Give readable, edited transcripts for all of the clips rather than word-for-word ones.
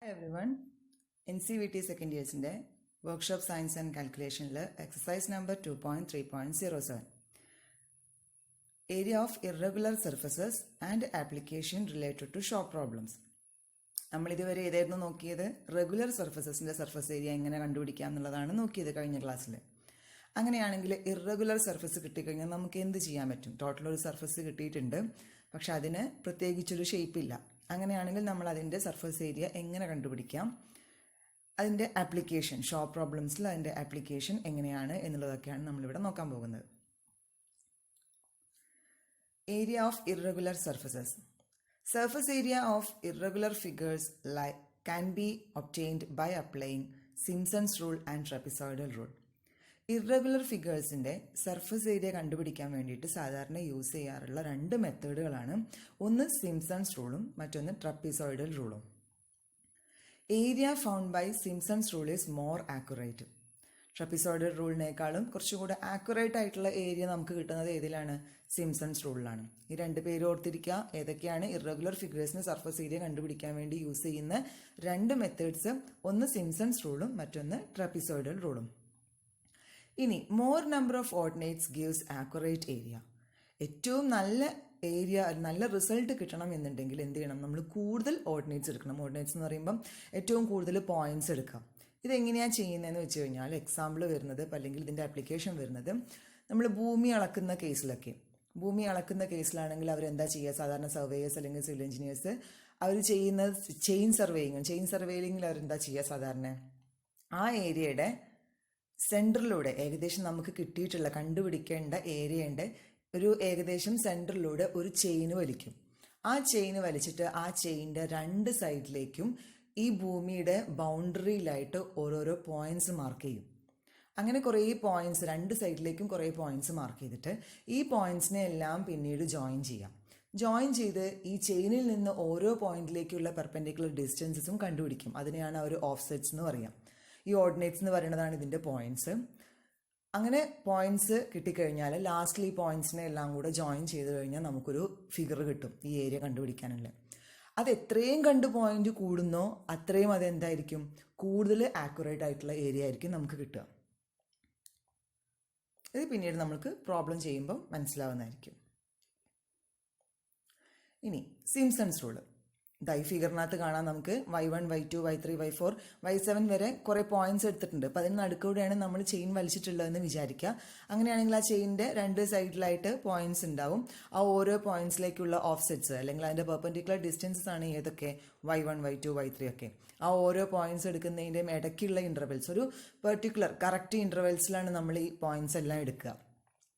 Hi everyone, NCVT second years in the workshop science and calculation exercise number 2.3.07 area of irregular surfaces and application related to shop problems. നമ്മൾ ഇതുവരെ ഏതായിരുന്നു നോക്കിയത്? Regular സർഫസസിൻ്റെ surface area എങ്ങനെ കണ്ടുപിടിക്കാം എന്നുള്ളതാണ് നോക്കിയത് കഴിഞ്ഞ ക്ലാസ്സിൽ. അങ്ങനെയാണെങ്കിൽ ഇറഗുലർ സർഫസ് കിട്ടിക്കഴിഞ്ഞാൽ നമുക്ക് എന്ത് ചെയ്യാൻ പറ്റും? ടോട്ടൽ ഒരു സർഫസ് കിട്ടിയിട്ടുണ്ട്, പക്ഷെ അതിന് പ്രത്യേകിച്ചൊരു ഷേപ്പില്ല. അങ്ങനെയാണെങ്കിൽ നമ്മൾ അതിൻ്റെ സർഫസ് ഏരിയ എങ്ങനെ കണ്ടുപിടിക്കാം, അതിൻ്റെ ആപ്ലിക്കേഷൻ, ഷോപ്പ് പ്രോബ്ലംസിൽ അതിൻ്റെ ആപ്ലിക്കേഷൻ എങ്ങനെയാണ് എന്നുള്ളതൊക്കെയാണ് നമ്മളിവിടെ നോക്കാൻ പോകുന്നത്. Area of irregular surfaces. Surface area of irregular figures can be obtained by applying Simpson's rule and trapezoidal rule. Irregular ഫിഗേഴ്സിൻ്റെ സർഫസ് ഏരിയ കണ്ടുപിടിക്കാൻ വേണ്ടിയിട്ട് സാധാരണ യൂസ് ചെയ്യാറുള്ള രണ്ട് മെത്തേഡുകളാണ്. ഒന്ന് സിംപ്സൺസ് റൂളും മറ്റൊന്ന് ട്രപ്പിസോയിഡൽ റൂളും. Area found by Simpson's rule is more accurate. Trapezoidal റൂളിനേക്കാളും കുറച്ചുകൂടെ ആക്യുറേറ്റ് ആയിട്ടുള്ള ഏരിയ നമുക്ക് കിട്ടുന്നത് ഏതിലാണ്? സിംപ്സൺസ് റൂളിലാണ്. ഈ രണ്ട് പേര് ഓർത്തിരിക്കുക. ഏതൊക്കെയാണ് ഇറഗുലർ ഫിഗേഴ്സിന് സർഫസ് ഏരിയ കണ്ടുപിടിക്കാൻ വേണ്ടി യൂസ് ചെയ്യുന്ന രണ്ട് മെത്തേഡ്സ്? ഒന്ന് സിംപ്സൺസ് റൂളും മറ്റൊന്ന് ട്രപ്പിസോയിഡൽ റൂളും. ഇനി more number of ordinates gives accurate area. ഏറ്റവും നല്ല ഏരിയ, നല്ല റിസൾട്ട് കിട്ടണം എന്നുണ്ടെങ്കിൽ എന്ത് ചെയ്യണം? നമ്മൾ കൂടുതൽ ഓർഡിനേറ്റ്സ് എടുക്കണം. ഓർഡിനേറ്റ്സ് എന്ന് പറയുമ്പം ഏറ്റവും കൂടുതൽ പോയിന്റ്സ് എടുക്കാം. ഇതെങ്ങനെയാണ് ചെയ്യുന്നതെന്ന് വെച്ച് കഴിഞ്ഞാൽ എക്സാമ്പിൾ വരുന്നത്, അല്ലെങ്കിൽ ഇതിൻ്റെ ആപ്ലിക്കേഷൻ വരുന്നത്, നമ്മൾ ഭൂമി അളക്കുന്ന കേസിലാണെങ്കിൽ അവരെന്താ ചെയ്യുക? സാധാരണ സർവേയേഴ്സ് അല്ലെങ്കിൽ സിവിൽ എഞ്ചിനീയേഴ്സ് അവർ ചെയ്യുന്നത് ചെയിൻ സർവേയിങ്ങിൽ അവരെന്താ ചെയ്യുക? സാധാരണ ആ ഏരിയയുടെ സെൻറ്ററിലൂടെ ഏകദേശം നമുക്ക് കിട്ടിയിട്ടുള്ള കണ്ടുപിടിക്കേണ്ട ഏരിയയുടെ ഒരു ഏകദേശം സെൻറ്ററിലൂടെ ഒരു ചെയിന് വലിക്കും. ആ ചെയിന് വലിച്ചിട്ട് ആ ചെയിൻ്റെ രണ്ട് സൈഡിലേക്കും ഈ ഭൂമിയുടെ ബൗണ്ടറിയിലായിട്ട് ഓരോരോ പോയിന്റ്സ് മാർക്ക് ചെയ്യും. അങ്ങനെ കുറേ പോയിന്റ്സ് രണ്ട് സൈഡിലേക്കും കുറേ പോയിന്റ്സ് മാർക്ക് ചെയ്തിട്ട് ഈ പോയിന്റ്സിനെ എല്ലാം പിന്നീട് ജോയിൻ ചെയ്ത് ഈ ചെയിനിൽ നിന്ന് ഓരോ പോയിന്റിലേക്കുള്ള പെർപെൻഡിക്കുലർ ഡിസ്റ്റൻസസും കണ്ടുപിടിക്കും. അതിനെയാണ് അവർ ഓഫ്സെറ്റ്സ് എന്ന് പറയാം. ഈ ഓർഡിനേറ്റ്സ് എന്ന് പറയുന്നതാണ് ഇതിൻ്റെ പോയിന്റ്സ്. അങ്ങനെ പോയിന്റ്സ് കിട്ടിക്കഴിഞ്ഞാൽ ലാസ്റ്റിൽ ഈ പോയിന്റ്സിനെ എല്ലാം കൂടെ ജോയിൻ ചെയ്ത് കഴിഞ്ഞാൽ നമുക്കൊരു ഫിഗർ കിട്ടും ഈ ഏരിയ കണ്ടുപിടിക്കാനുള്ള. അത് എത്രയും കണ്ട് പോയിന്റ് കൂടുന്നോ അത്രയും അതെന്തായിരിക്കും? കൂടുതൽ ആക്യുറേറ്റ് ആയിട്ടുള്ള ഏരിയ ആയിരിക്കും നമുക്ക് കിട്ടുക. ഇത് പിന്നീട് നമുക്ക് പ്രോബ്ലം ചെയ്യുമ്പോൾ മനസ്സിലാവുന്നതായിരിക്കും. ഇനി സിംപ്സൺസ് റൂള്. ഈ ഫിഗറിനകത്ത് കാണാം നമുക്ക് y1, y2, y3, y4, y7 വരെ കുറേ പോയിന്റ്സ് എടുത്തിട്ടുണ്ട്. അപ്പം അതിന് നടുക്കൂടെയാണ് നമ്മൾ ചെയിൻ വലിച്ചിട്ടുള്ളതെന്ന് വിചാരിക്കുക. അങ്ങനെയാണെങ്കിൽ ആ ചെയിനിൻ്റെ രണ്ട് സൈഡിലായിട്ട് പോയിന്റ്സ് ഉണ്ടാവും. ആ ഓരോ പോയിന്റ്സിലേക്കുള്ള ഓഫ്സെറ്റ്സ് അല്ലെങ്കിൽ അതിൻ്റെ പെർപെൻഡിക്കുലർ ഡിസ്റ്റൻസസ് ആണ് ഏതൊക്കെ? y1, y2, y3 ഒക്കെ. ആ ഓരോ പോയിന്റ്സ് എടുക്കുന്നതിൻ്റെയും ഇടയ്ക്കുള്ള ഇൻ്റർവെൽസ്, ഒരു പെർട്ടിക്കുലർ കറക്റ്റ് ഇൻ്റർവെൽസിലാണ് നമ്മൾ ഈ പോയിന്റ്സ് എല്ലാം എടുക്കുക.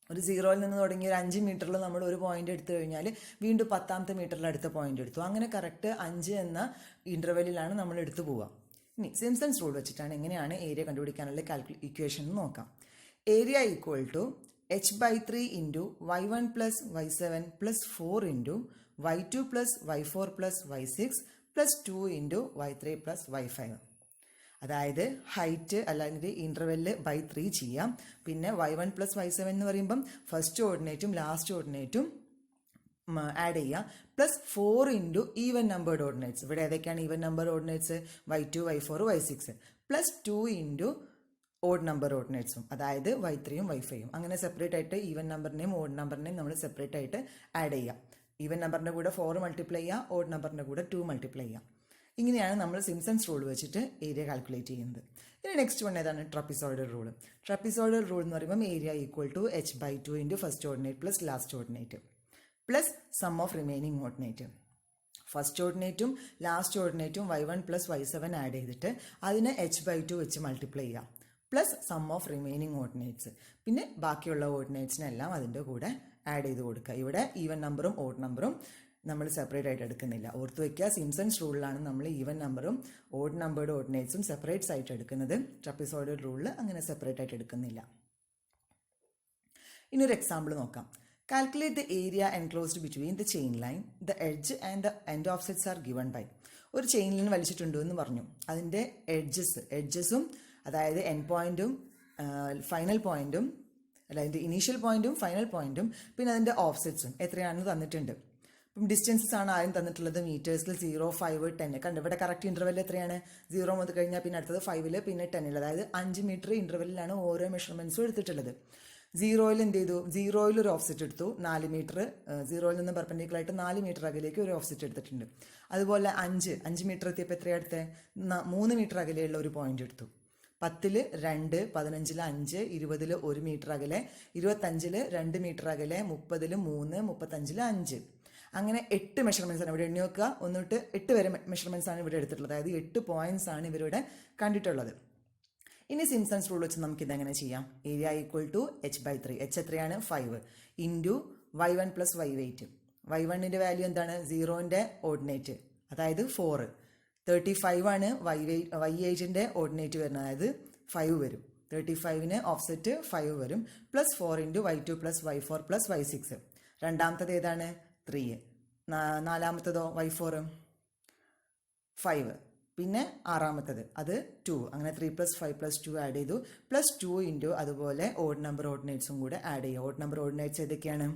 ഒരു 0-ൽ നിന്ന് തുടങ്ങി ഒരു 5 മീറ്ററിൽ നമ്മൾ ഒരു പോയിന്റ് എടുത്തു കഴിഞ്ഞാൽ വീണ്ടും 10ാമത്തെ മീറ്ററിൽ അടുത്ത പോയിന്റ് എടുത്തു. അങ്ങനെ കറക്റ്റ് 5 എന്ന ഇൻ്റർവെല്ലിലാണ് നമ്മൾ എടുത്തു പോവുക. ഇനി സിംപ്സൺസ് റൂൾ വെച്ചിട്ടാണ് എങ്ങനെയാണ് ഏരിയ കണ്ടുപിടിക്കാനുള്ള ഇക്വേഷൻ എന്ന് നോക്കാം. Area equal to h/3 into y1 plus y7 plus 4 into y2 plus y4 plus y6 plus 2 into y3 plus y5. അതായത് ഹൈറ്റ് അല്ലെങ്കിൽ ഇൻ്റർവെല്ല് ബൈ 3 ചെയ്യാം. പിന്നെ y1 പ്ലസ് y7 എന്ന് പറയുമ്പം ഫസ്റ്റ് ഓർഡിനേറ്റും ലാസ്റ്റ് ഓർഡിനേറ്റും ആഡ് ചെയ്യുക. Plus 4 into even numbered ordinates. ഇവിടെ ഏതൊക്കെയാണ് even number ordinates? y2, y4, y6. Plus 2 into odd number ഓർഡിനേറ്റ്സും, അതായത് y3യും y5യും. അങ്ങനെ സെപ്പറേറ്റ് ആയിട്ട് ഈവൻ നമ്പറിനെയും ഓഡ് നമ്പറിനെയും നമ്മൾ സെപ്പറേറ്റ് ആയിട്ട് ആഡ് ചെയ്യാം. ഈവൻ നമ്പറിൻ്റെ കൂടെ 4 മൾട്ടിപ്ലൈ ചെയ്യുക, ഓഡ് നമ്പറിൻ്റെ കൂടെ 2 മൾട്ടിപ്ലൈ ചെയ്യുക. ഇങ്ങനെയാണ് നമ്മൾ സിംപ്സൺസ് റൂൾ വെച്ചിട്ട് ഏരിയ കാൽക്കുലേറ്റ് ചെയ്യുന്നത്. ഇനി നെക്സ്റ്റ് വൺ ഏതാണ്? Trapezoidal rule. ട്രപ്പിസോയിഡൽ റൂൾ എന്ന് പറയുമ്പോൾ area equal to h/2 into first ordinate plus last ordinate plus sum of remaining ordinate. First ഓർഡിനേറ്റും ലാസ്റ്റ് ഓർഡിനേറ്റും y1 പ്ലസ് y7 ആഡ് ചെയ്തിട്ട് അതിനെ h/2 വെച്ച് മൾട്ടിപ്ലൈ ചെയ്യാം. Plus sum of remaining ordinates. പിന്നെ ബാക്കിയുള്ള ഓർഡിനേറ്റ്സിനെല്ലാം അതിൻ്റെ കൂടെ ആഡ് ചെയ്ത് കൊടുക്കുക. ഇവിടെ ഈവൻ നമ്പറും ഓഡ് നമ്പറും നമ്മൾ സെപ്പറേറ്റ് ആയിട്ട് എടുക്കുന്നില്ല. ഓർത്ത് വയ്ക്കുക, സിംപ്സൺസ് റൂളിലാണ് നമ്മൾ ഈവൻ നമ്പറും ഓഡ് നമ്പേർഡ് ഓർഡിനേറ്റ്സും സെപ്പറേറ്റ്സ് ആയിട്ട് എടുക്കുന്നത്. ട്രപ്പിസോയിഡൽ റൂളിൽ അങ്ങനെ സെപ്പറേറ്റ് ആയിട്ട് എടുക്കുന്നില്ല. ഇനി ഒരു എക്സാമ്പിൾ നോക്കാം. Calculate the area enclosed between the chain line, the edge and the end offsets are given by. ഒരു ചെയിൻ ലൈൻ വലിച്ചിട്ടുണ്ട് എന്ന് പറഞ്ഞു. അതിൻ്റെ എഡ്ജസും അതായത് എൻഡ് പോയിന്റും ഫൈനൽ പോയിന്റും, അല്ല അതിൻ്റെ ഇനീഷ്യൽ പോയിന്റും ഫൈനൽ പോയിന്റും, പിന്നെ അതിൻ്റെ ഓഫ്സെറ്റ്സും എത്രയാണെന്ന് തന്നിട്ടുണ്ട്. ഇപ്പം ഡിസ്റ്റൻസസ് ആണ് ആദ്യം തന്നിട്ടുള്ളത് മീറ്റേഴ്സിൽ 0, 5, 10. കണ്ട് ഇവിടെ കറക്റ്റ് ഇൻ്റർവെൽ എത്രയാണ്? 0 മുതൽ കഴിഞ്ഞാൽ പിന്നെ അടുത്തത് 5 പിന്നെ 10, അതായത് 5 മീറ്റർ ഇൻ്റർവെല്ലിലാണ് ഓരോ മെഷർമെൻറ്റ്സും എടുത്തിട്ടുള്ളത്. 0യിൽ എന്ത് ചെയ്തു? 0യിൽ ഒരു ഓഫ്സെറ്റ് എടുത്തു 4 മീറ്റർ, 0യിൽ നിന്ന് പെർപെൻഡിക്കുലർ ആയിട്ട് 4 മീറ്റർ അകലേക്ക് ഒരു ഓഫ്സെറ്റ് എടുത്തിട്ടുണ്ട്. അതുപോലെ 5 മീറ്റർ എത്തിയപ്പോൾ എത്രയാണ് എടുത്തത്? 3 മീറ്റർ അകലെയുള്ള ഒരു പോയിന്റ് എടുത്തു. 10ൽ 2, 15ൽ 5, 20ൽ 1 മീറ്റർ അകലെ, 25ൽ 2 മീറ്റർ അകലെ, 30ൽ 3, 35ൽ 5. അങ്ങനെ 8 മെഷർമെൻറ്റ്സ് ആണ് ഇവിടെ എണ്ണി വെക്കുക. 1 തൊട്ട് 8 വരെ മെഷർമെൻറ്റ്സ് ആണ് ഇവിടെ എടുത്തിട്ടുള്ളത്. അതായത് 8 പോയിന്റ്സ് ആണ് ഇവരിവിടെ കണ്ടിട്ടുള്ളത്. ഇനി സിംപ്സൺസ് റൂൾ വെച്ച് നമുക്ക് ഇതെങ്ങനെ ചെയ്യാം? Area equal to h/3. h എത്രയാണ്? 5 into y1 plus y8. y1ൻ്റെ value എന്താണ്? 0ൻ്റെ ഓർഡിനേറ്റ്, അതായത് 4. 35 ആണ് y8ൻ്റെ ഓർഡിനേറ്റ് വരുന്നത്, അതായത് 5 വരും. 35ന് ഓഫ്സെറ്റ് 5 വരും. Plus 4 into y2 plus y4 plus y6. രണ്ടാമത്തത് ഏതാണ്? 3. നാലാമത്തതോ? y4 5. പിന്നെ ആറാമത്തത് അത് 2. അങ്ങനെ 3 + 5 + 2 ആഡ് ചെയ്തു. പ്ലസ് 2 ഇൻറ്റു അതുപോലെ ഓഡ് നമ്പർ ഓർഡിനേറ്റ്സും കൂടെ ആഡ് ചെയ്യുക. ഓഡ് നമ്പർ ഓർഡിനേറ്റ്സ് ഏതൊക്കെയാണ്?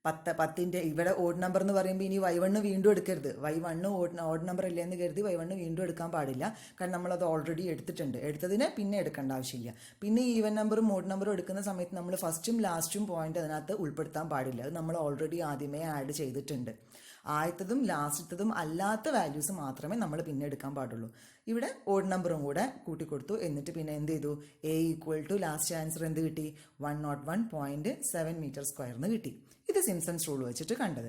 10ൻ്റെ ഇവിടെ ഓഡ് നമ്പർ എന്ന് പറയുമ്പോൾ ഇനി y1 വീണ്ടും എടുക്കരുത്. y1 ഓഡ് നമ്പർ അല്ലേ എന്ന് കരുതി y1 വീണ്ടും എടുക്കാൻ പാടില്ല. കാരണം നമ്മളത് ഓൾറെഡി എടുത്തിട്ടുണ്ട്. എടുത്തതിന് പിന്നെ എടുക്കേണ്ട ആവശ്യമില്ല. പിന്നെ ഈവൻ നമ്പറും ഓഡ് നമ്പറും എടുക്കുന്ന സമയത്ത് നമ്മൾ ഫസ്റ്റും ലാസ്റ്റും പോയിന്റ് അതിനകത്ത് ഉൾപ്പെടുത്താൻ പാടില്ല. അത് നമ്മൾ ഓൾറെഡി ആദ്യമേ ആഡ് ചെയ്തിട്ടുണ്ട്. ആദ്യത്തതും ലാസ്റ്റത്തതും അല്ലാത്ത വാല്യൂസ് മാത്രമേ നമ്മൾ പിന്നെ എടുക്കാൻ പാടുള്ളൂ. ഇവിടെ ഓഡ് നമ്പറും കൂടെ കൂട്ടിക്കൊടുത്തു. എന്നിട്ട് പിന്നെ എന്ത് ചെയ്തു? a equal to last answer എന്ത് കിട്ടി? 101.7 മീറ്റർ സ്ക്വയർന്ന് കിട്ടി. ഇത് സിംപ്സൺസ് റൂൾ വെച്ചിട്ട് കണ്ടത്.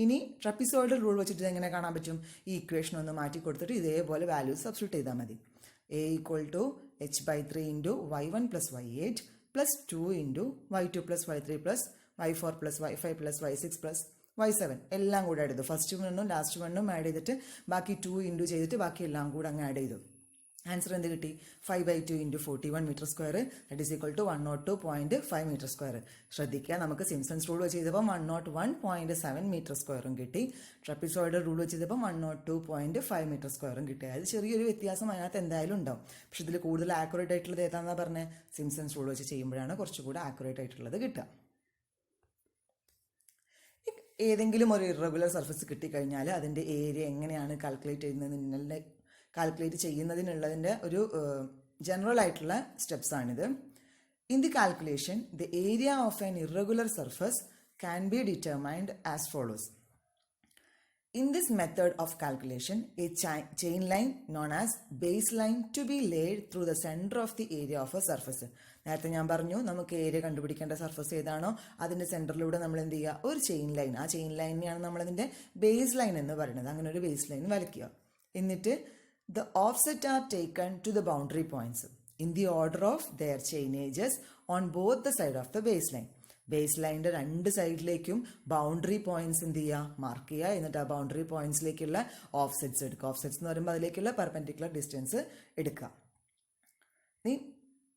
ഇനി ട്രപ്പിസോയിഡൽ റൂൾ വെച്ചിട്ട് എങ്ങനെ കാണാൻ പറ്റും? ഈ ഇക്വേഷൻ ഒന്ന് മാറ്റി കൊടുത്തിട്ട് ഇതേപോലെ വാല്യൂസ് സബ്സ്റ്റിറ്റ്യൂട്ട് ചെയ്താൽ മതി. a equal to h/3 into y1 plus y8 plus 2 into y2 plus y3 plus y4 plus y5 plus y6 plus y7 എല്ലാം കൂടെ ആഡ് ചെയ്തു. ഫസ്റ്റ് വണ്ണും ലാസ്റ്റ് വണ്ണും ആഡ് ചെയ്തിട്ട് ബാക്കി 2 ഇൻറ്റു ചെയ്തിട്ട് ബാക്കി എല്ലാം കൂടെ അങ്ങ് ആഡ് ചെയ്തു. ആൻസർ എന്ത് കിട്ടി? 5/2 into 41 metre square that is equal to 102.5 metre square. ശ്രദ്ധിക്കുക, നമുക്ക് സിംപ്സൺസ് റൂൾ വെച്ച് ചെയ്തപ്പോൾ 101.7 മീറ്റർ സ്ക്വയറും കിട്ടി. ട്രപ്പിസോയിഡൽ റൂൾ വെച്ച് ചെയ്തപ്പോൾ 102.5 മീറ്റർ സ്ക്വയറും കിട്ടി. അതായത് ചെറിയൊരു വ്യത്യാസം അതിനകത്ത് എന്തായാലും ഉണ്ടാവും. പക്ഷെ ഇതിൽ കൂടുതൽ ആക്യുറേറ്റ് ആയിട്ടുള്ളത് ഏതാണെന്നാണ് പറഞ്ഞത്? സിംപ്സൺസ് റൂൾ വെച്ച് ചെയ്യുമ്പോഴാണ് കുറച്ചുകൂടെ ആക്യുറേറ്റ് ആയിട്ടുള്ളത് കിട്ടുക. ഏതെങ്കിലും ഒരു ഇറഗുലർ സർഫസ് കിട്ടിക്കഴിഞ്ഞാൽ അതിൻ്റെ ഏരിയ എങ്ങനെയാണ് കാൽക്കുലേറ്റ് ചെയ്യുന്നതിനുള്ളതിൻ്റെ ഒരു ജനറൽ ആയിട്ടുള്ള സ്റ്റെപ്സ് ആണിത്. In the calculation the area of an irregular surface can be determined as follows. In this method of calculation, a chain line known as baseline to be laid through the center of the area of a surface. നേരത്തെ ഞാൻ പറഞ്ഞു നമുക്ക് area കണ്ടുപിടിക്കേണ്ട surface ഏതാണോ അതിൻ്റെ സെൻറ്ററിലൂടെ നമ്മൾ എന്ത് ചെയ്യുക? ഒരു ചെയിൻ ലൈൻ. ആ ചെയിൻ ലൈനെയാണ് നമ്മളതിൻ്റെ ബേസ് ലൈൻ എന്ന് പറയുന്നത്. അങ്ങനെ ഒരു ബേസ് ലൈൻ വരയ്ക്കുക. എന്നിട്ട് the offset are taken to the boundary points in the order of their chainages on both the side of the baseline. Base ലൈനിൻ്റെ രണ്ട് സൈഡിലേക്കും ബൗണ്ടറി പോയിന്റ്സ് എന്ത് ചെയ്യുക? മാർക്ക് ചെയ്യുക. എന്നിട്ട് ആ ബൗണ്ടറി പോയിന്റ്സിലേക്കുള്ള ഓഫ്സെറ്റ്സ് എടുക്കുക. ഓഫ്സെറ്റ്സ് എന്ന് പറയുമ്പോൾ അതിലേക്കുള്ള പെർപെൻഡിക്കുലർ ഡിസ്റ്റൻസ് എടുക്കുക.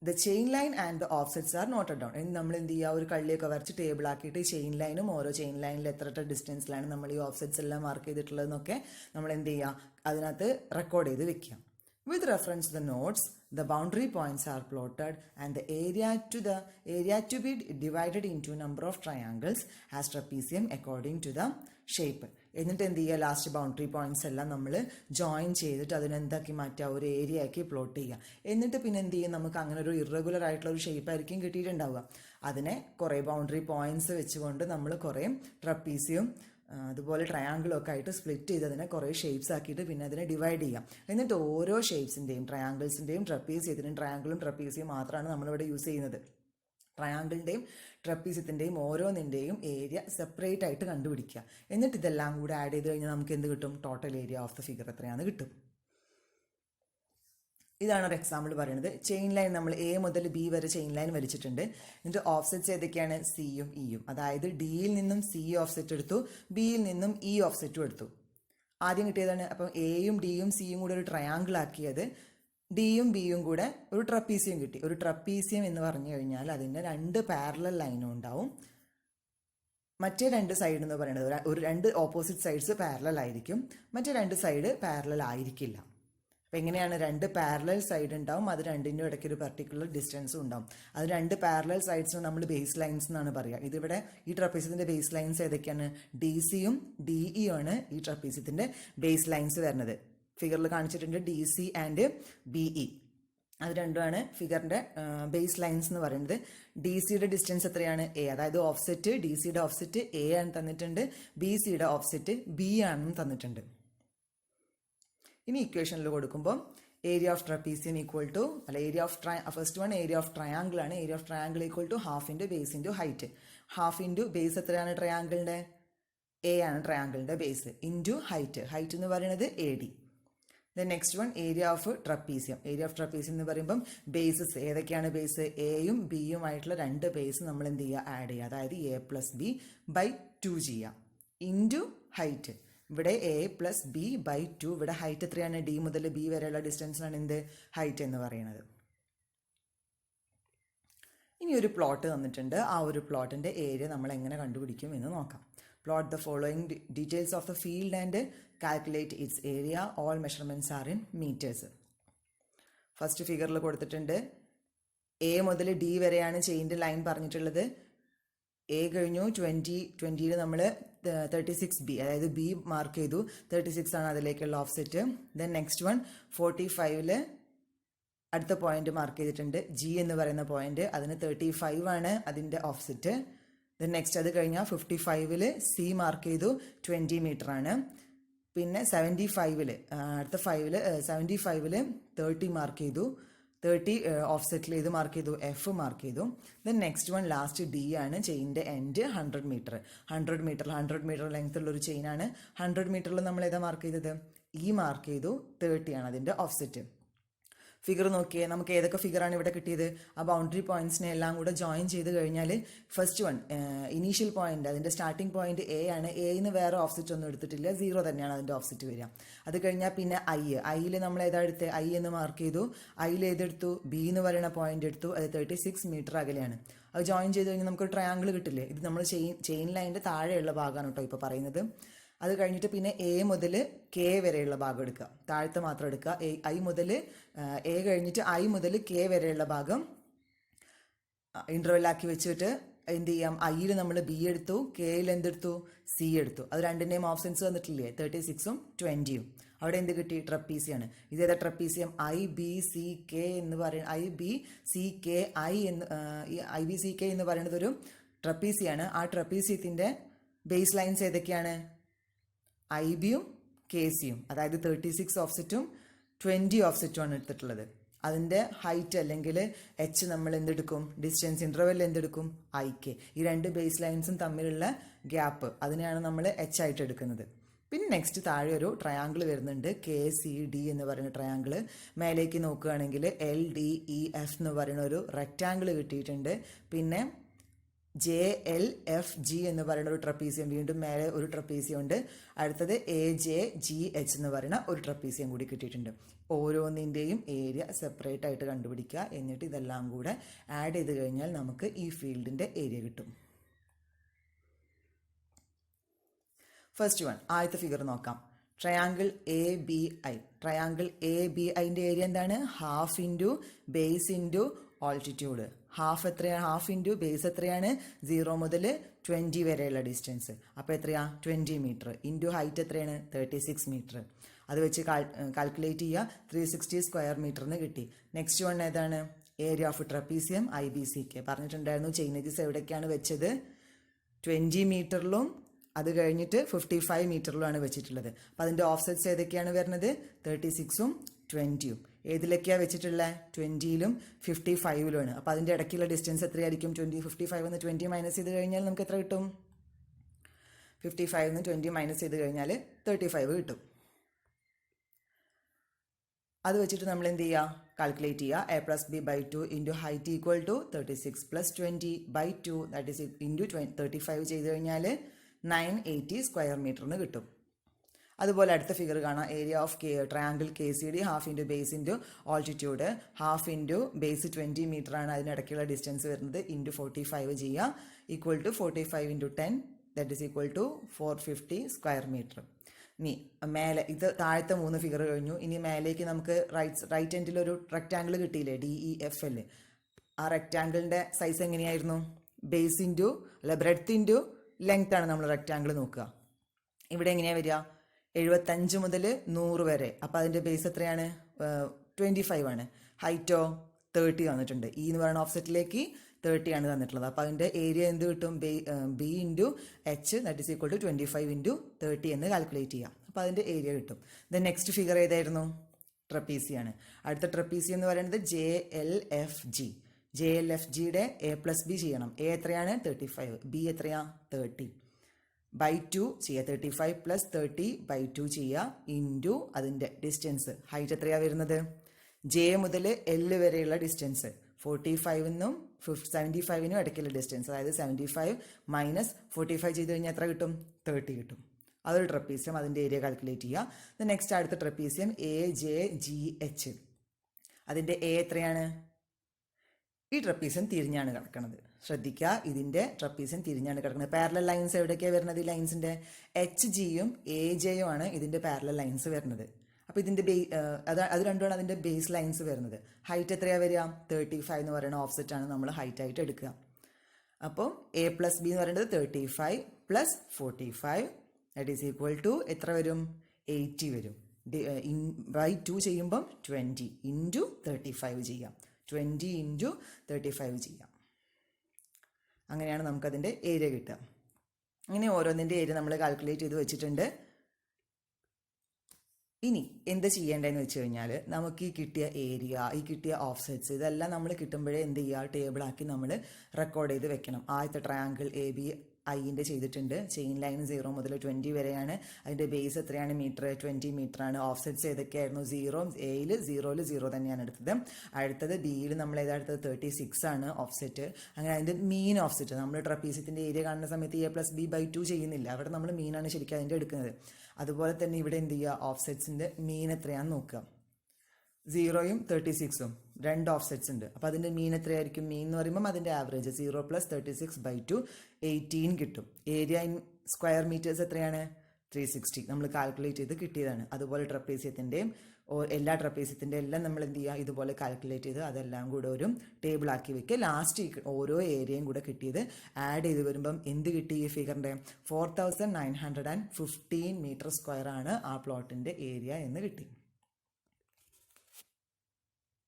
The chain line and the offsets R noted down. എന്ന് നമ്മൾ എന്ത് ചെയ്യുക? ഒരു കള്ളിയൊക്കെ വരച്ച് ടേബിൾ ആക്കിയിട്ട് ചെയിൻ ലൈനും ഓരോ ചെയിൻ ലൈനിൽ എത്ര ഡിസ്റ്റൻസിലാണ് നമ്മൾ ഈ ഓഫ്സെറ്റ്സ് എല്ലാം മാർക്ക് ചെയ്തിട്ടുള്ളതെന്നൊക്കെ നമ്മൾ എന്ത് ചെയ്യുക? അതിനകത്ത് റെക്കോർഡ് ചെയ്ത് വെക്കുക. With reference to the notes, the boundary points are plotted and the area to be divided into number of triangles as trapezium according to the shape. എന്നിട്ട് എന്ത് ചെയ്യുക? ലാസ്റ്റ് ബൗണ്ടറി പോയിന്റ്സ് എല്ലാം നമ്മൾ ജോയിൻ ചെയ്തിട്ട് അതിനെന്താക്കി മാറ്റുക? ഒരു ഏരിയ ആക്കി plot ചെയ്യുക. എന്നിട്ട് പിന്നെ എന്ത് ചെയ്യും? നമുക്ക് അങ്ങനെ ഒരു ഇറഗുലർ ആയിട്ടുള്ള ഒരു ഷേപ്പ് ആയിരിക്കും കിട്ടിയിട്ടുണ്ടാവുക. അതിനെ കുറേ ബൗണ്ടറി പോയിന്റ്സ് വെച്ചുകൊണ്ട് നമ്മൾ കുറേ ട്രപ്പീസിയും അതുപോലെ ട്രയാങ്കിളൊക്കെ ആയിട്ട് സ്പ്ലിറ്റ് ചെയ്ത് അതിനെ കുറേ ഷേപ്സ് ആക്കിയിട്ട് പിന്നെ അതിനെ ഡിവൈഡ് ചെയ്യാം. എന്നിട്ട് ഓരോ ഷേപ്സിൻ്റെയും ട്രയാങ്കിൾസിൻ്റെയും ട്രപ്പീസിയത്തിൻ്റെയും ട്രയാങ്കിളും ട്രപ്പീസിയും മാത്രമാണ് നമ്മളിവിടെ യൂസ് ചെയ്യുന്നത്. ട്രയാങ്കിളിൻ്റെയും ട്രപ്പീസിയത്തിൻ്റെയും ഓരോന്നിൻ്റെയും ഏരിയ സെപ്പറേറ്റ് ആയിട്ട് കണ്ടുപിടിക്കുക. എന്നിട്ട് ഇതെല്ലാം കൂടെ ആഡ് ചെയ്ത് കഴിഞ്ഞാൽ നമുക്ക് എന്ത് കിട്ടും? Total area of the figure എത്രയാണെന്ന് കിട്ടും. ഇതാണ് ഒരു എക്സാമ്പിൾ പറയുന്നത്. ചെയിൻ ലൈൻ നമ്മൾ എ മുതൽ ബി വരെ ചെയിൻ ലൈൻ വരച്ചിട്ടുണ്ട്. എന്നിട്ട് ഓഫ്സെറ്റ്സ് ഏതൊക്കെയാണ്? സിയും ഇയും. അതായത് ഡിയിൽ നിന്നും സി ഓഫ്സെറ്റ് എടുത്തു, ബിയിൽ നിന്നും ഇ ഓഫ്സെറ്റും എടുത്തു. ആദ്യം കിട്ടിയതാണ്. അപ്പം എയും ഡിയും സിയും കൂടെ ഒരു ട്രയാങ്കിൾ ആക്കിയത്, ഡിയും ബിയും കൂടെ ഒരു ട്രപ്പീസിയം കിട്ടി. ഒരു ട്രപ്പീസിയം എന്ന് പറഞ്ഞു കഴിഞ്ഞാൽ അതിന് 2 പാരലൽ ലൈനും ഉണ്ടാവും. മറ്റേ 2 സൈഡ് എന്ന് പറയുന്നത് ഒരു 2 ഓപ്പോസിറ്റ് സൈഡ്സ് പാരലൽ ആയിരിക്കും. മറ്റേ 2 സൈഡ് പാരലൽ ആയിരിക്കില്ല. അപ്പം എങ്ങനെയാണ്, രണ്ട് പാരലൽ സൈഡ് ഉണ്ടാവും, അത് രണ്ടിൻ്റെ ഇടയ്ക്ക് ഒരു പർട്ടിക്കുലർ ഡിസ്റ്റൻസും ഉണ്ടാവും. അത് രണ്ട് പാരലൽ സൈഡ്സിന് നമ്മൾ ബേസ് ലൈൻസ് എന്നാണ് പറയുക. ഇതിവിടെ ഈ ട്രപ്പീസിയത്തിൻ്റെ ബേസ് ലൈൻസ് ഏതൊക്കെയാണ്? DC-യും DE-യും ആണ് ഈ ട്രപ്പീസിയത്തിൻ്റെ ബേസ് ലൈൻസ് വരുന്നത്. ഫിഗറിൽ കാണിച്ചിട്ടുണ്ട് DC ആൻഡ് BE. അത് രണ്ടുമാണ് ഫിഗറിൻ്റെ ബേസ് ലൈൻസ് എന്ന് പറയുന്നത്. DC-യുടെ ഡിസ്റ്റൻസ് എത്രയാണ്? A. അതായത് ഓഫ്സെറ്റ് DC-യുടെ ഓഫ്സെറ്റ് A ആണ് തന്നിട്ടുണ്ട്, BC-യുടെ ഓഫ്സെറ്റ് B ആണെന്ന് തന്നിട്ടുണ്ട്. ഇനി ഇക്വേഷനിൽ കൊടുക്കുമ്പോൾ area of trapezium equal to, area of first one area of triangle ആണ്. Area of triangle equal to half into base into height. Half into base എത്രയാണ് ട്രയാങ്കിളിൻ്റെ? A ആണ് ട്രയാങ്കിളിൻ്റെ ബേസ്, ഇൻറ്റു ഹൈറ്റ്. ഹൈറ്റ് എന്ന് പറയുന്നത് AD. Then next one area of trapezium. Area of trapezium എന്ന് പറയുമ്പം bases ഏതൊക്കെയാണ്? ബേസ് A-യും B-യും ആയിട്ടുള്ള രണ്ട് ബേസ് നമ്മൾ എന്ത് ചെയ്യുക? ആഡ് ചെയ്യുക. അതായത് A+B/2 ചെയ്യുക, ഇൻറ്റു ഹൈറ്റ്. ഇവിടെ A+B/2. ഇവിടെ ഹൈറ്റ് എത്രയാണ്? D മുതൽ B വരെയുള്ള ഡിസ്റ്റൻസിനാണ് എന്ത്? ഹൈറ്റ് എന്ന് പറയുന്നത്. ഇനി ഒരു പ്ലോട്ട് തന്നിട്ടുണ്ട്. ആ ഒരു പ്ലോട്ടിൻ്റെ ഏരിയ നമ്മൾ എങ്ങനെ കണ്ടുപിടിക്കും എന്ന് നോക്കാം. Plot the following details of the field and calculate its area. All measurements are in meters. First ഫിഗറിൽ കൊടുത്തിട്ടുണ്ട് A മുതൽ D വരെയാണ് ചെയിൻ്റെ ലൈൻ പറഞ്ഞിട്ടുള്ളത്. A കഴിഞ്ഞു 20യിൽ നമ്മൾ 36B, അതായത് B മാർക്ക് ചെയ്തു. 36 ആണ് അതിലേക്കുള്ള ഓഫ്സെറ്റ്. ദെൻ നെക്സ്റ്റ് വൺ 45ൽ അടുത്ത പോയിന്റ് മാർക്ക് ചെയ്തിട്ടുണ്ട്, G എന്ന് പറയുന്ന പോയിന്റ്. അതിന് 35 ആണ് അതിൻ്റെ ഓഫ്സെറ്റ്. ദെൻ നെക്സ്റ്റ് അത് കഴിഞ്ഞാൽ 55ൽ C മാർക്ക് ചെയ്തു, 20 മീറ്റർ ആണ്. പിന്നെ 75ൽ അടുത്ത 75ൽ 30 മാർക്ക് ചെയ്തു. 30 ഓഫ്സെറ്റിൽ ഇത് മാർക്ക് ചെയ്തു, F മാർക്ക് ചെയ്തു. Then next one last D ആണ്. ചെയിൻ്റെ എൻഡ് 100 മീറ്റർ. 100 മീറ്റർ ലെങ്ത് ഉള്ള ഒരു ചെയിനാണ്. 100 മീറ്ററിൽ നമ്മൾ ഏതാ മാർക്ക് ചെയ്തത്? E മാർക്ക് ചെയ്തു. 30 ആണ് അതിൻ്റെ ഓഫ്സെറ്റ്. ഫിഗർ നോക്കിയേ, നമുക്ക് ഏതൊക്കെ ഫിഗറാണ് ഇവിടെ കിട്ടിയത്? ആ ബൗണ്ടറി പോയിന്റ്സിനെ എല്ലാം കൂടെ ജോയിൻ ചെയ്ത് കഴിഞ്ഞാൽ ഫസ്റ്റ് വൺ ഇനീഷ്യൽ പോയിന്റ്, അതിൻ്റെ സ്റ്റാർട്ടിംഗ് പോയിന്റ് A ആണ്. Aന്ന് വേറെ ഓഫ്സെറ്റ് ഒന്നും എടുത്തിട്ടില്ല, 0 തന്നെയാണ് അതിൻ്റെ ഓഫ്സെറ്റ് വരിക. അത് കഴിഞ്ഞാൽ പിന്നെ ഐയിൽ നമ്മൾ ഏതാ എടുത്ത്? I എന്ന് മാർക്ക് ചെയ്തു. ഐയിൽ ഏതെടുത്തു? B എന്ന് പറയുന്ന പോയിന്റ് എടുത്തു. അത് 36 മീറ്റർ അകലെയാണ്. അത് ജോയിൻ ചെയ്ത് കഴിഞ്ഞാൽ നമുക്ക് ട്രയാങ്കിൾ കിട്ടില്ലേ? ഇത് നമ്മൾ ചെയിൻ ലൈനിൻ്റെ താഴെയുള്ള ഭാഗമാണ് കേട്ടോ ഇപ്പോൾ പറയുന്നത്. അത് കഴിഞ്ഞിട്ട് പിന്നെ A മുതൽ K വരെയുള്ള ഭാഗം എടുക്കുക, താഴത്തെ മാത്രം എടുക്കുക. A കഴിഞ്ഞിട്ട് I മുതൽ K വരെയുള്ള ഭാഗം ഇൻ്റർവെല്ലാക്കി വെച്ചിട്ട് എന്ത് ചെയ്യാം? ഐയിൽ നമ്മൾ B എടുത്തു, Kയിൽ എന്തെടുത്തു? C എടുത്തു. അത് രണ്ടിൻ്റെയും ഓപ്ഷൻസ് വന്നിട്ടില്ലേ? 36ഉം 20ഉം. അവിടെ എന്ത് കിട്ടി? ട്രപ്പീസിയാണ്. ഇതേതാ ട്രപ്പീസിയം? IBCK എന്ന് പറയുന്നത് IBCK എന്ന് പറയുന്നത് ഒരു ട്രപ്പീസിയാണ്. ആ ട്രപ്പീസിയത്തിൻ്റെ ബേസ് ലൈൻസ് ഏതൊക്കെയാണ്? IB-യും KC-യും, അതായത് 36 ഓഫ്സെറ്റും 20 ഓഫ്സെറ്റും ആണ് എടുത്തിട്ടുള്ളത്. അതിൻ്റെ ഹൈറ്റ് അല്ലെങ്കിൽ H നമ്മൾ എന്തെടുക്കും? ഡിസ്റ്റൻസ് ഇൻ്റർവെൽ എന്തെടുക്കും? IK. ഈ രണ്ട് ബേസ് ലൈൻസും തമ്മിലുള്ള ഗ്യാപ്പ്, അതിനെയാണ് നമ്മൾ H ആയിട്ട് എടുക്കുന്നത്. പിന്നെ നെക്സ്റ്റ് താഴെ ഒരു ട്രയാങ്കിൾ വരുന്നുണ്ട്, KCD എന്ന് പറയുന്ന ട്രയാങ്കിൾ. മേലേക്ക് നോക്കുകയാണെങ്കിൽ LDEF എന്ന് പറയുന്ന ഒരു റെക്റ്റാങ്കിൾ കിട്ടിയിട്ടുണ്ട്. പിന്നെ JLFG എന്ന് പറയുന്ന ഒരു ട്രപ്പീസിയം, വീണ്ടും മേലെ ഒരു ട്രപ്പീസിയം ഉണ്ട്. അടുത്തത് AJGH എന്ന് പറയുന്ന ഒരു ട്രപ്പീസിയം കൂടി കിട്ടിയിട്ടുണ്ട്. ഓരോന്നിൻ്റെയും ഏരിയ സെപ്പറേറ്റ് ആയിട്ട് കണ്ടുപിടിക്കുക. എന്നിട്ട് ഇതെല്ലാം കൂടെ ആഡ് ചെയ്ത് കഴിഞ്ഞാൽ നമുക്ക് ഈ ഫീൽഡിൻ്റെ ഏരിയ കിട്ടും. ഫസ്റ്റ് വൺ, ആദ്യത്തെ ഫിഗർ നോക്കാം. Triangle ABI. ട്രയാങ്കിൾ ABIൻ്റെ ഏരിയ എന്താണ്? Half into base into altitude. Half എത്രയാണ്? ഹാഫ് ഇൻറ്റു ബേസ് എത്രയാണ്? 0 മുതൽ 20 വരെയുള്ള ഡിസ്റ്റൻസ്. അപ്പോൾ എത്രയാ? 20 മീറ്റർ. ഇൻറ്റു ഹൈറ്റ് എത്രയാണ്? 36 മീറ്റർ. അത് വെച്ച് കാൽക്കുലേറ്റ് ചെയ്യുക. 360 സ്ക്വയർ മീറ്ററിന് കിട്ടി. നെക്സ്റ്റ് വൺ ഏതാണ്? Area of trapezium IBCK. പറഞ്ഞിട്ടുണ്ടായിരുന്നു ചെയിൻ എഡ്ജസ് എവിടേക്കാണ് വെച്ചത്? 20 മീറ്ററിലും അത് കഴിഞ്ഞിട്ട് 55 മീറ്ററിലുമാണ് വെച്ചിട്ടുള്ളത്. അപ്പോൾ അതിൻ്റെ ഓഫ്സെറ്റ്സ് ഏതൊക്കെയാണ് വരുന്നത്? 36ഉം 20ഉം. ഏതിലൊക്കെയാണ് വെച്ചിട്ടുള്ളത്? 20ലും 55ലുമാണ്. അപ്പോൾ അതിൻ്റെ ഇടയ്ക്കുള്ള ഡിസ്റ്റൻസ് എത്രയായിരിക്കും? 55 എന്ന് 20 മൈനസ് ചെയ്ത് കഴിഞ്ഞാൽ നമുക്ക് എത്ര കിട്ടും? 55 എന്ന് 20 മൈനസ് ചെയ്ത് കഴിഞ്ഞാൽ 35 കിട്ടും. അത് വെച്ചിട്ട് നമ്മൾ എന്ത് ചെയ്യുക? കാൽക്കുലേറ്റ് ചെയ്യുക. A+B/2 into height equal to 36 + 20/2, that is into 35 ചെയ്ത് കഴിഞ്ഞാൽ 980 സ്ക്വയർ മീറ്ററിന് കിട്ടും. അതുപോലെ അടുത്ത ഫിഗർ കാണാം. Area of triangle KCD, half into base into altitude. Half into base 20 metre ആണ്, അതിനിടയ്ക്കുള്ള ഡിസ്റ്റൻസ് വരുന്നത്. ഇൻറ്റു 45 ചെയ്യുക, equal to 45 × 10, that is equal to 450 square metre. ഇനി മേലെ ഇത് താഴത്തെ 3 ഫിഗർ കഴിഞ്ഞു. ഇനി മേലേക്ക് നമുക്ക് റൈറ്റ് എൻഡിൽ ഒരു റെക്റ്റാങ്കിൾ കിട്ടിയില്ലേ, DEFL. ആ റെക്റ്റാങ്കിളിൻ്റെ സൈസ് എങ്ങനെയായിരുന്നു? ബേസ് ഇൻറ്റു അല്ല ബ്രെഡ്ത്ത് ഇൻറ്റു ലെങ്ത് ആണ് നമ്മൾ റെക്റ്റാങ്കിൾ നോക്കുക. ഇവിടെ എങ്ങനെയാണ് വരിക? 75 മുതൽ 100 വരെ. അപ്പോൾ അതിൻ്റെ ബേസ് എത്രയാണ്? 25 ആണ്. ഹൈറ്റോ 30 തന്നിട്ടുണ്ട്. E എന്ന് പറയുന്ന ഓഫ്സെറ്റിലേക്ക് 30 ആണ് തന്നിട്ടുള്ളത്. അപ്പോൾ അതിൻ്റെ ഏരിയ എന്ത് കിട്ടും? B into H that is equal to 25 into 30 എന്ന് കാൽക്കുലേറ്റ് ചെയ്യാം. അപ്പോൾ അതിൻ്റെ ഏരിയ കിട്ടും. ദെൻ നെക്സ്റ്റ് ഫിഗർ ഏതായിരുന്നു? ട്രപ്പീസിയാണ്. അടുത്ത ട്രപ്പീസി എന്ന് പറയുന്നത് JLFG. JLFGയുടെ A+B ചെയ്യണം. A എത്രയാണ്? 35. B എത്രയാ? 30. ബൈ 2 ചെയ്യുക. 35 പ്ലസ് 30 ബൈ 2 ചെയ്യുക ഇൻറ്റു അതിൻ്റെ ഡിസ്റ്റൻസ്. ഹൈറ്റ് എത്രയാണ് വരുന്നത്? J മുതൽ L വരെയുള്ള ഡിസ്റ്റൻസ് 45നും 75നും ഇടയ്ക്കുള്ള ഡിസ്റ്റൻസ്. അതായത് 75 മൈനസ് 45 ചെയ്ത് കഴിഞ്ഞാൽ എത്ര കിട്ടും? 30 കിട്ടും. അതൊരു ട്രപ്പീസിയം. അതിൻ്റെ ഏരിയ കാൽക്കുലേറ്റ് ചെയ്യുക. നെക്സ്റ്റ് അടുത്ത ട്രപ്പീസിയം AJGH. അതിൻ്റെ A എത്രയാണ്? ഈ ട്രപ്പീസിയം തിരിഞ്ഞാണ് കിടക്കുന്നത്. ശ്രദ്ധിക്കുക, ഇതിൻ്റെ ട്രപ്പീസിയം തിരിഞ്ഞാണ് കിടക്കുന്നത്. പാരലൽ ലൈൻസ് എവിടെയൊക്കെയാണ് വരുന്നത്? ഈ ലൈൻസിൻ്റെ HGയും AJയും ആണ് ഇതിൻ്റെ പാരലൽ ലൈൻസ് വരുന്നത്. അപ്പോൾ ഇതിൻ്റെ അത് രണ്ടുമാണ് അതിൻ്റെ ബേസ് ലൈൻസ് വരുന്നത്. ഹൈറ്റ് എത്രയാണ് വരിക? 35 എന്ന് പറയുന്ന ഓഫ്സെറ്റ് ആണ് നമ്മൾ ഹൈറ്റ് ആയിട്ട് എടുക്കുക. അപ്പം A+B എന്ന് പറയുന്നത് 35 plus 45 that is equal to എത്ര വരും? 80 വരും. ബൈ 2 ചെയ്യുമ്പം 20 ഇൻറ്റു 35 ചെയ്യാം. 20 ഇൻറ്റു 35 ചെയ്യാം. അങ്ങനെയാണ് നമുക്കതിൻ്റെ ഏരിയ കിട്ടുക. അങ്ങനെ ഓരോന്നിൻ്റെ ഏരിയ നമ്മൾ കാൽക്കുലേറ്റ് ചെയ്ത് വെച്ചിട്ടുണ്ട്. ഇനി എന്ത് ചെയ്യേണ്ടതെന്ന് വെച്ച് കഴിഞ്ഞാൽ നമുക്ക് ഈ കിട്ടിയ ഏരിയ, ഈ കിട്ടിയ ഓഫ്സെറ്റ്സ്, ഇതെല്ലാം നമ്മൾ കിട്ടുമ്പോഴേ എന്ത് ചെയ്യുക? ടേബിളാക്കി നമ്മൾ റെക്കോർഡ് ചെയ്ത് വെക്കണം. ആദ്യത്തെ ട്രയാങ്കിൾ ABIൻ്റെ ചെയ്തിട്ടുണ്ട്. ചെയിൻ ലൈൻ 0 മുതൽ 20 വരെയാണ്. അതിൻ്റെ ബേസ് എത്രയാണ്? മീറ്റർ 20 മീറ്റർ ആണ്. ഓഫ്സെറ്റ്സ് ഏതൊക്കെയായിരുന്നു? 0 Aയിൽ 0 തന്നെയാണ് എടുത്തത്. അടുത്തത് Bയിൽ നമ്മൾ ഏതെടുത്തത്? 36 ആണ് ഓഫ്സെറ്റ്. അങ്ങനെ അതിൻ്റെ മീൻ ഓഫ്സെറ്റ് നമ്മൾ ട്രപ്പീസിയത്തിൻ്റെ ഏരിയ കാണുന്ന സമയത്ത് A+B ബൈ 2 ചെയ്യുന്നില്ല. അവിടെ നമ്മൾ മീനാണ് ശരിക്കും അതിൻ്റെ എടുക്കുന്നത്. അതുപോലെ തന്നെ ഇവിടെ എന്ത് ചെയ്യുക? ഓഫ്സെറ്റ്സിൻ്റെ മീൻ എത്രയാണെന്ന് നോക്കുക. 0യും 36ഉം രണ്ട് ഓഫ്സെറ്റ്സ് ഉണ്ട്. അപ്പോൾ അതിൻ്റെ മീൻ എത്രയായിരിക്കും? മീൻ എന്ന് പറയുമ്പം അതിൻ്റെ ആവറേജ് 0 പ്ലസ് 36 ബൈ 2 18 കിട്ടും. ഏരിയ ഇൻ സ്ക്വയർ മീറ്റേഴ്സ് എത്രയാണ്? 360. നമ്മൾ കാൽക്കുലേറ്റ് ചെയ്ത് കിട്ടിയതാണ്. അതുപോലെ ട്രപ്പീസിയത്തിൻ്റെയും എല്ലാ ട്രപ്പീസിയത്തിൻ്റെ എല്ലാം നമ്മൾ എന്ത് ചെയ്യുക? ഇതുപോലെ കാൽക്കുലേറ്റ് ചെയ്ത് അതെല്ലാം കൂടെ ഒരു ടേബിളാക്കി വെക്കുക. ലാസ്റ്റ് ഓരോ ഏരിയയും കൂടെ കിട്ടിയത് ആഡ് ചെയ്ത് വരുമ്പം എന്ത് കിട്ടി? ഈ ഫിഗറിൻ്റെ 4915 മീറ്റർ സ്ക്വയർ ആണ് ആ പ്ലോട്ടിൻ്റെ ഏരിയ എന്ന് കിട്ടി.